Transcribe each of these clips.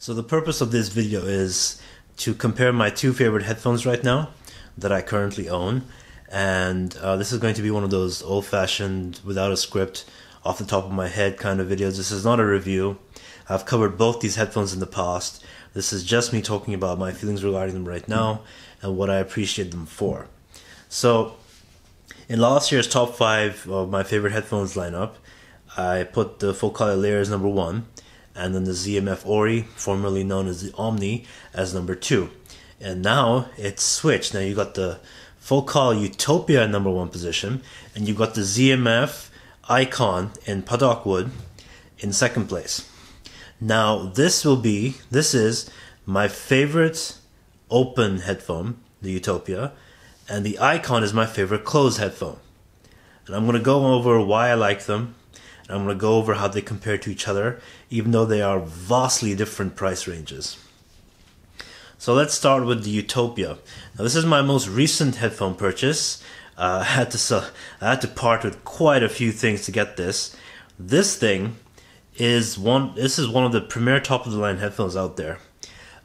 So the purpose of this video is to compare my two favorite headphones right now that I currently own, and this is going to be one of those old-fashioned, without a script, off the top of my head kind of videos. This is not a review. I've covered both these headphones in the past. This is just me talking about my feelings regarding them right now and what I appreciate them for. So in last year's top 5 of my favorite headphones lineup, I put the full color layer as number 1, and then the ZMF Ori, formerly known as the Omni, as number 2. And now it's switched. Now you got the full color Utopia in number 1 position, and you got the ZMF Eikon in Paddock Wood in 2nd place. Now this is my favorite open headphone, the Utopia, and the Eikon is my favorite closed headphone. And I'm going to go over why I like them. I'm going to go over how they compare to each other, even though they are vastly different price ranges. So let's start with the Utopia. Now this is my most recent headphone purchase. I had to part with quite a few things to get this. This is one of the premier top of the line headphones out there.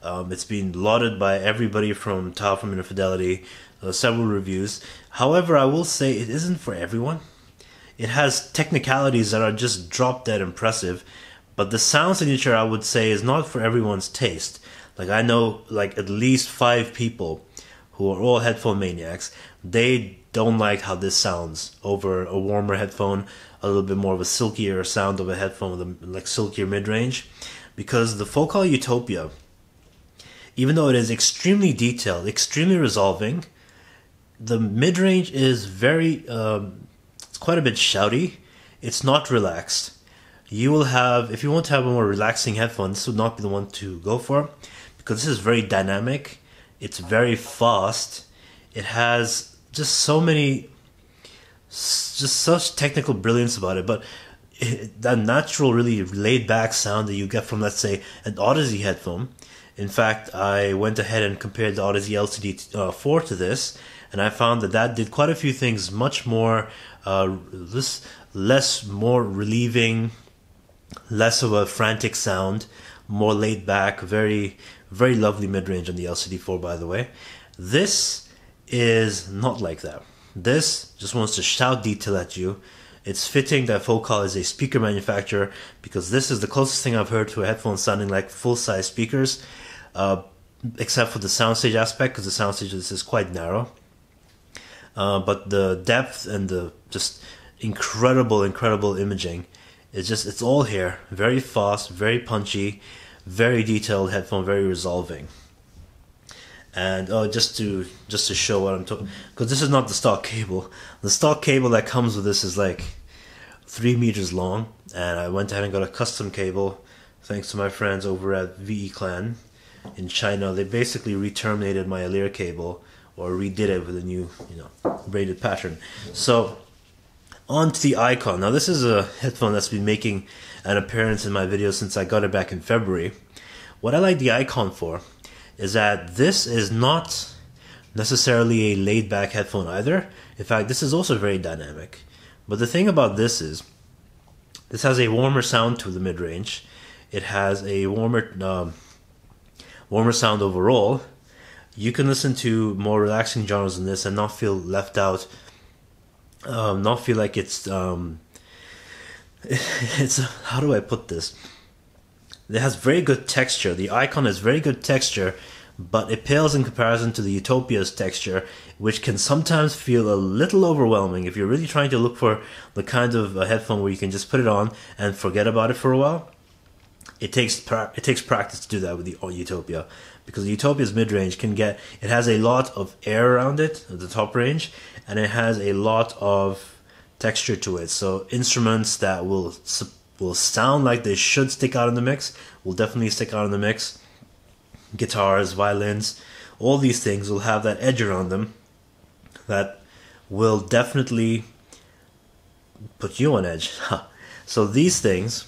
It's been lauded by everybody from top from Infidelity, several reviews. However, I will say it isn't for everyone. It has technicalities that are just drop dead impressive, but the sound signature, I would say, is not for everyone's taste. Like, I know like at least 5 people who are all headphone maniacs. They don't like how this sounds over a warmer headphone, a little bit more of a silkier sound of a headphone with a like silkier mid-range, because the full color Utopia, even though it is extremely detailed, extremely resolving, the mid-range is very it's quite a bit shouty. It's not relaxed. You will have, if you want to have a more relaxing headphone, this would not be the one to go for, because this is very dynamic. It's very fast. It has just such technical brilliance about it, but that natural, really laid back sound that you get from, let's say, an Odyssey headphone. In fact, I went ahead and compared the Odyssey LCD4 to this, and I found that did quite a few things much more, more relieving, less of a frantic sound, more laid back, very, very lovely mid-range on the LCD4, by the way. This is not like that. This just wants to shout detail at you. It's fitting that Focal is a speaker manufacturer, because this is the closest thing I've heard to a headphone sounding like full-size speakers, except for the soundstage aspect, because the soundstage of this is quite narrow. But the depth and the just incredible imaging, it's all here. Very fast, very punchy, very detailed headphone, very resolving. And just to show what I'm talking, because this is not the stock cable. The stock cable that comes with this is like 3 meters long, and I went ahead and got a custom cable thanks to my friends over at VE Clan in China. They basically re-terminated my Alir cable, or redid it with a new, braided pattern. So on to the Eikon. Now this is a headphone that's been making an appearance in my videos since I got it back in February. What I like the Eikon for is that this is not necessarily a laid-back headphone either. In fact, this is also very dynamic. But the thing about this is, this has a warmer sound to the mid-range. It has a warmer sound overall. You can listen to more relaxing genres than this and not feel left out. Not feel like it's how do I put this? It has very good texture. The Eikon has very good texture, but it pales in comparison to the Utopia's texture, which can sometimes feel a little overwhelming if you're really trying to look for the kind of headphone where you can just put it on and forget about it for a while. It takes practice to do that with the Utopia, because the Utopia's mid-range it has a lot of air around it at the top range, and it has a lot of texture to it. So instruments that will sound like they should stick out in the mix will definitely stick out in the mix. Guitars, violins, all these things will have that edge around them that will definitely put you on edge. So these things,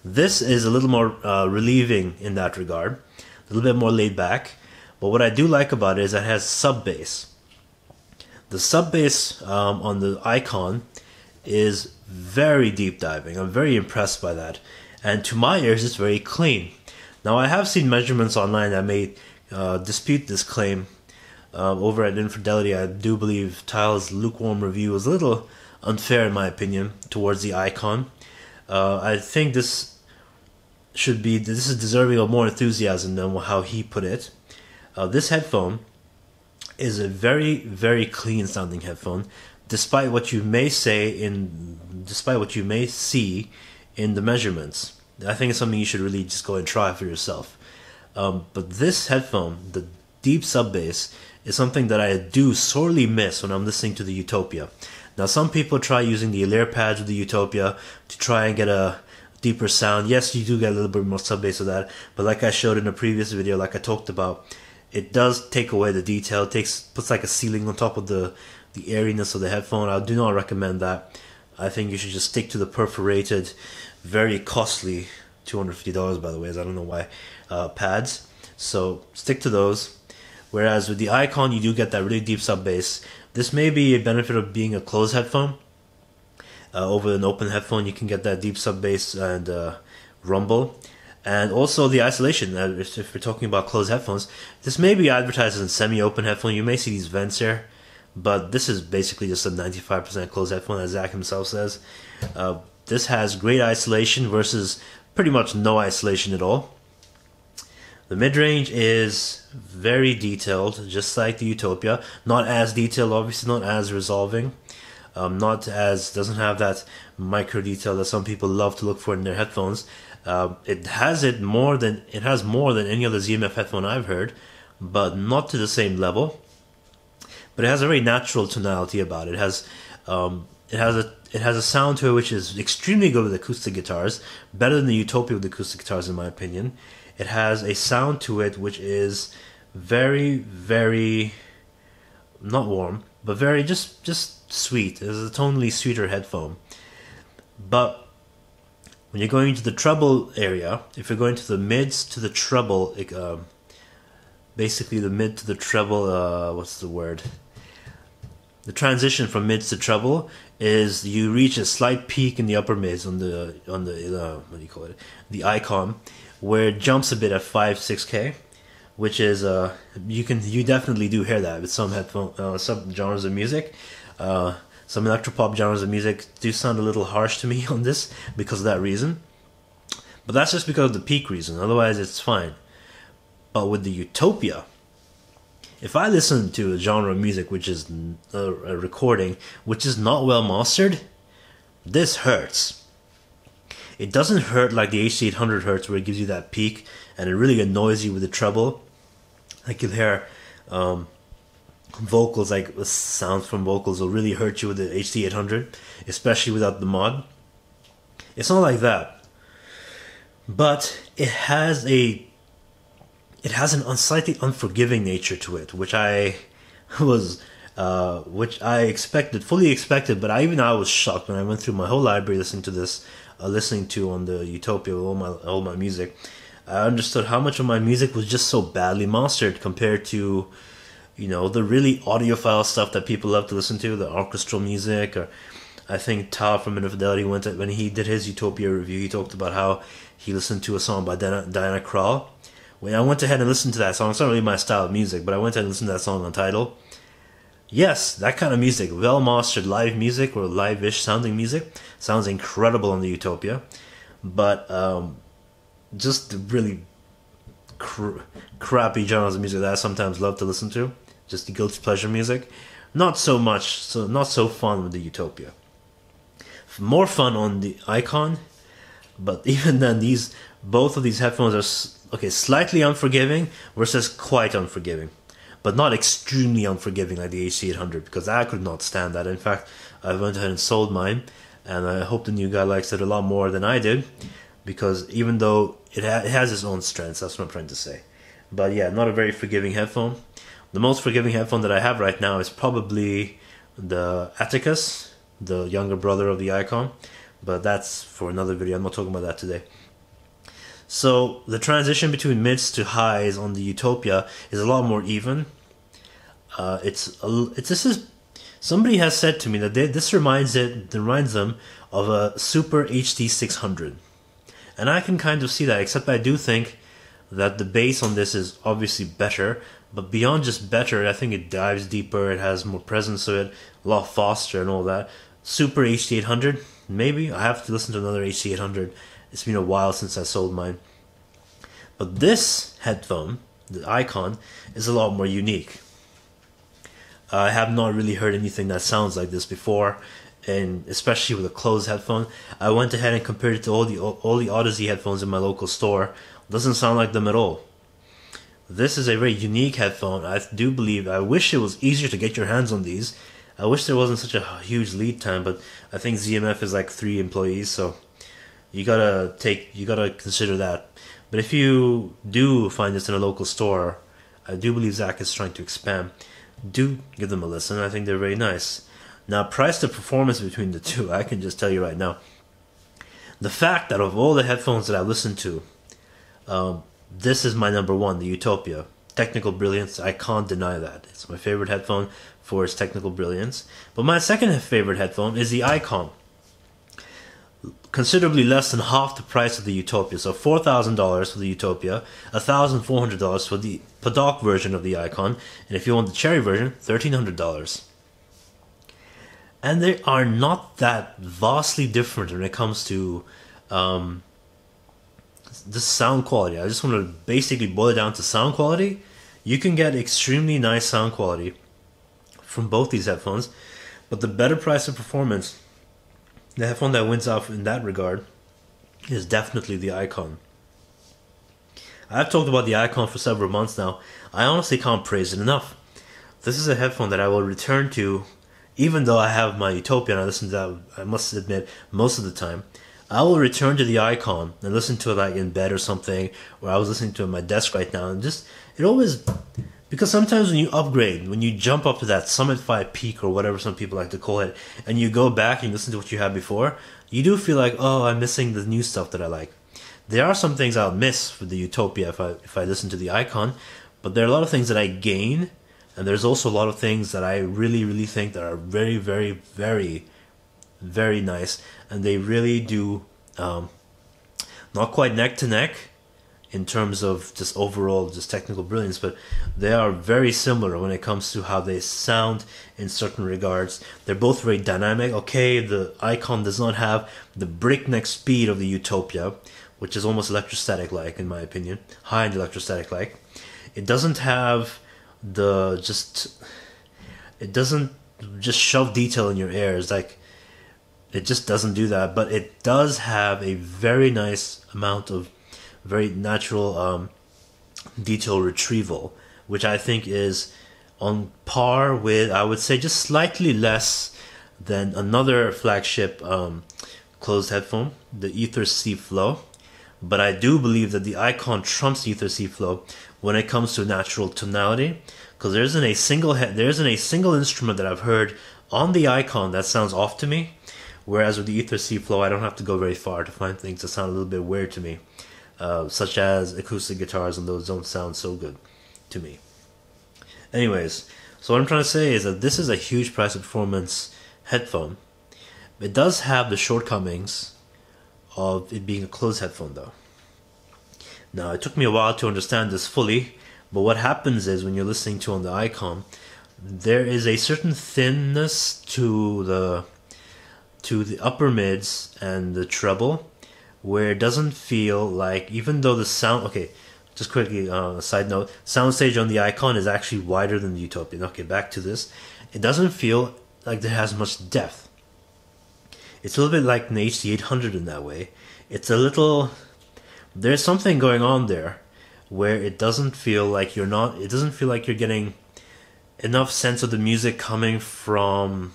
this is a little more relieving in that regard, a little bit more laid back. But what I do like about it is that it has sub bass. The sub bass on the Eikon is very deep diving. I'm very impressed by that. And to my ears, it's very clean. Now, I have seen measurements online that may dispute this claim. Over at Infidelity, I do believe Tyle's lukewarm review was a little unfair, in my opinion, towards the Eikon. I think this is deserving of more enthusiasm than how he put it. This headphone is a very, very clean sounding headphone, despite what you may see in the measurements. I think it's something you should really just go and try for yourself. But this headphone, the deep sub bass, is something that I do sorely miss when I'm listening to the Utopia. Now, some people try using the Alere pads with the Utopia to try and get a deeper sound. Yes, you do get a little bit more sub bass with that, but like I showed in a previous video, like I talked about, it does take away the detail. It puts like a ceiling on top of the airiness of the headphone. I do not recommend that. I think you should just stick to the perforated, very costly, $250 by the way, as I don't know why, pads. So stick to those. Whereas with the Eikon, you do get that really deep sub bass. This may be a benefit of being a closed headphone. Over an open headphone, you can get that deep sub bass and rumble. And also the isolation. If we're talking about closed headphones, this may be advertised as a semi-open headphone. You may see these vents here, but this is basically just a 95% closed headphone, as Zach himself says. This has great isolation versus pretty much no isolation at all. The mid-range is very detailed, just like the Utopia. Not as detailed, obviously, not as resolving. Doesn't have that micro detail that some people love to look for in their headphones. It has more than any other ZMF headphone I've heard, but not to the same level. But it has a very natural tonality about it. It has a sound to it which is extremely good with acoustic guitars, better than the Utopia with acoustic guitars in my opinion. It has a sound to it which is very, very not warm, but very just sweet. It's a tonally sweeter headphone. But when you're going into the treble area, if you're going to the mids to the treble, basically the mid to the treble, what's the word? The transition from mids to treble is you reach a slight peak in the upper mids on the what do you call it? The Eikon, where it jumps a bit at 5-6K, which is you definitely do hear that with some some genres of music. Some electropop genres of music do sound a little harsh to me on this because of that reason. But that's just because of the peak reason. Otherwise, it's fine. But with the Utopia, if I listen to a genre of music which is a recording which is not well mastered, this hurts. It doesn't hurt like the HD800 hurts, where it gives you that peak and it really annoys you with the treble. Like you'll hear vocals, like the sounds from vocals will really hurt you with the HD800, especially without the mod. It's not like that, but it has an slightly unforgiving nature to it, which I fully expected. But I was shocked when I went through my whole library listening to this, listening to on the Utopia with all my music. I understood how much of my music was just so badly mastered compared to, the really audiophile stuff that people love to listen to, the orchestral music. Or I think Tao from Infidelity when he did his Utopia review, he talked about how he listened to a song by Diana Krall. When I went ahead and listened to that song, it's not really my style of music, but I went ahead and listened to that song Untitled. Yes, that kind of music, well mastered live music or live-ish sounding music, sounds incredible on the Utopia. But just the really crappy genres of music that I sometimes love to listen to, just the guilty pleasure music, not so fun with the Utopia. More fun on the Eikon, but even then, both of these headphones are slightly unforgiving versus quite unforgiving, but not extremely unforgiving like the HD800, because I could not stand that. In fact, I went ahead and sold mine, and I hope the new guy likes it a lot more than I did, because even though it has its own strengths, that's what I'm trying to say. But yeah, not a very forgiving headphone. The most forgiving headphone that I have right now is probably the Atticus, the younger brother of the Eikon, but that's for another video. I'm not talking about that today. So the transition between mids to highs on the Utopia is a lot more even. Somebody has said to me that this reminds them of a Super HD 600, and I can kind of see that. Except I do think that the bass on this is obviously better, but beyond just better, I think it dives deeper, it has more presence to it, a lot faster and all that. Super HD800, maybe? I have to listen to another HD800. It's been a while since I sold mine. But this headphone, the Eikon, is a lot more unique. I have not really heard anything that sounds like this before, and especially with a closed headphone. I went ahead and compared it to all the Odyssey headphones in my local store. Doesn't sound like them at all. This is a very unique headphone. I do believe, I wish it was easier to get your hands on these. I wish there wasn't such a huge lead time, but I think ZMF is like 3 employees, so you gotta consider that. But if you do find this in a local store, I do believe Zach is trying to expand. Do give them a listen. I think they're very nice. Now, price to performance between the two, I can just tell you right now. The fact that of all the headphones that I listen to, this is my number one, the Utopia. Technical brilliance, I can't deny that. It's my favorite headphone for its technical brilliance. But my second favorite headphone is the Eikon. Considerably less than half the price of the Utopia. So $4,000 for the Utopia, $1,400 for the Paddock version of the Eikon, and if you want the cherry version, $1,300. And they are not that vastly different when it comes to the sound quality. I just want to basically boil it down to sound quality. You can get extremely nice sound quality from both these headphones, but the better price and performance, the headphone that wins out in that regard, is definitely the Eikon. I've talked about the Eikon for several months now. I honestly can't praise it enough. This is a headphone that I will return to, even though I have my Utopia and I listen to that, I must admit, most of the time. I will return to the Eikon and listen to it like in bed or something, or I was listening to it at my desk right now, and just, it always, because sometimes when you upgrade, when you jump up to that Summit 5 peak or whatever some people like to call it, and you go back and listen to what you had before, you do feel like, oh, I'm missing the new stuff that I like. There are some things I'll miss with the Utopia if I listen to the Eikon, but there are a lot of things that I gain, and there's also a lot of things that I really, really think that are very, very, very, very nice, and they really do, not quite neck to neck in terms of just overall just technical brilliance, but they are very similar when it comes to how they sound in certain regards. They're both very dynamic. Okay, the Eikon does not have the breakneck speed of the Utopia, which is almost electrostatic-like in my opinion, high-end electrostatic-like. It doesn't have it doesn't just shove detail in your ears, like, it just doesn't do that, but it does have a very nice amount of very natural detail retrieval, which I think is on par with, I would say, just slightly less than another flagship closed headphone, the Ether C Flow. But I do believe that the Eikon trumps the Ether C Flow when it comes to natural tonality, because there isn't a single instrument that I've heard on the Eikon that sounds off to me, whereas with the Ether C Flow I don't have to go very far to find things that sound a little bit weird to me. Such as acoustic guitars, and those don't sound so good to me. Anyways, so what I'm trying to say is that this is a huge price of performance headphone. It does have the shortcomings of it being a closed headphone though. Now, it took me a while to understand this fully, but what happens is when you're listening to on the Eikon, there is a certain thinness to the upper mids and the treble, where it doesn't feel like, even though the sound, okay, just quickly, a side note, soundstage on the Eikon is actually wider than the Utopia. Okay, back to this. It doesn't feel like there has much depth. It's a little bit like an HD800 in that way. It's a little, there's something going on there where it doesn't feel like it doesn't feel like you're getting enough sense of the music coming from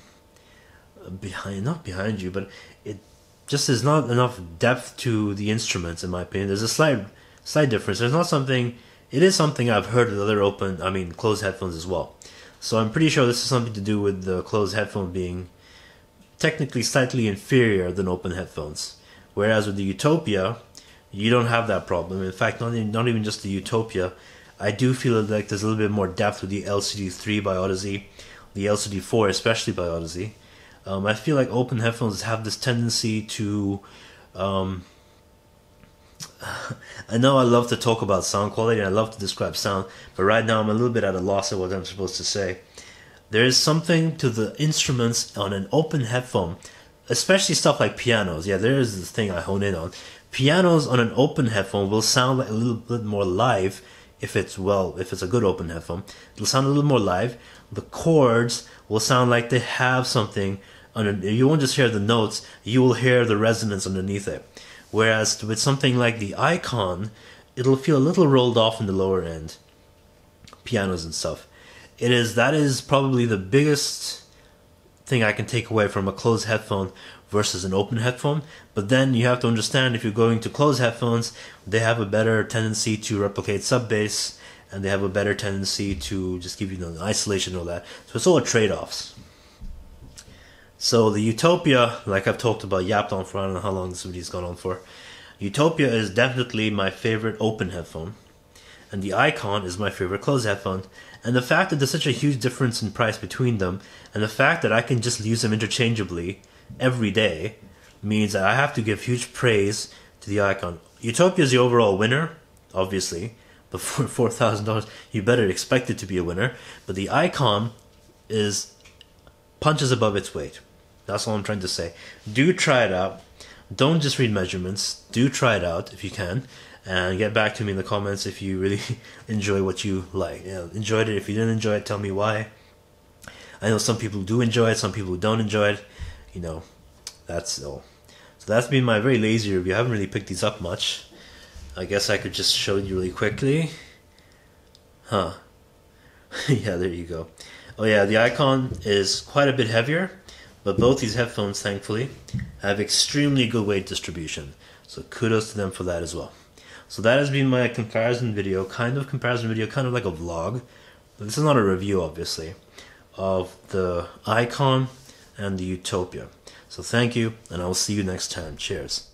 not behind you, but it just is not enough depth to the instruments, in my opinion. There's a slight difference. There's not something. It is something I've heard with other closed headphones as well. So I'm pretty sure this is something to do with the closed headphone being technically slightly inferior than open headphones. Whereas with the Utopia, you don't have that problem. In fact, not even just the Utopia. I do feel like there's a little bit more depth with the LCD3 by Odyssey, the LCD4 especially by Odyssey. I feel like open headphones have this tendency to I know I love to talk about sound quality and I love to describe sound, but right now I'm a little bit at a loss of what I'm supposed to say. There is something to the instruments on an open headphone, especially stuff like pianos. Yeah, there is this thing I hone in on. Pianos on an open headphone will sound like a little bit more live if it's a good open headphone. It'll sound a little more live. The chords will sound like they have something you won't just hear the notes, you will hear the resonance underneath it. Whereas with something like the Eikon, it'll feel a little rolled off in the lower end. Pianos and stuff. That is probably the biggest thing I can take away from a closed headphone versus an open headphone. But then you have to understand, if you're going to closed headphones, they have a better tendency to replicate sub-bass, and they have a better tendency to just give you the isolation and all that. So it's all trade-offs. So the Utopia, like I've talked about, yapped on for I don't know how long this video's gone on for. Utopia is definitely my favorite open headphone, and the Eikon is my favorite closed headphone. And the fact that there's such a huge difference in price between them, and the fact that I can just use them interchangeably every day, means that I have to give huge praise to the Eikon. Utopia is the overall winner, obviously. But for $4,000, you better expect it to be a winner. But the Eikon punches above its weight. That's all I'm trying to say. Do try it out. Don't just read measurements. Do try it out if you can. And get back to me in the comments if you really enjoy what you like. Enjoyed it. If you didn't enjoy it, tell me why. I know some people do enjoy it, some people don't enjoy it. That's all. So that's been my very lazy review. I haven't really picked these up much. I guess I could just show you really quickly. Yeah, there you go. Oh yeah, the Eikon is quite a bit heavier, but both these headphones, thankfully, have extremely good weight distribution. So kudos to them for that as well. So that has been my comparison video, kind of like a vlog. But this is not a review, obviously, of the Eikon and the Utopia. So thank you, and I will see you next time. Cheers.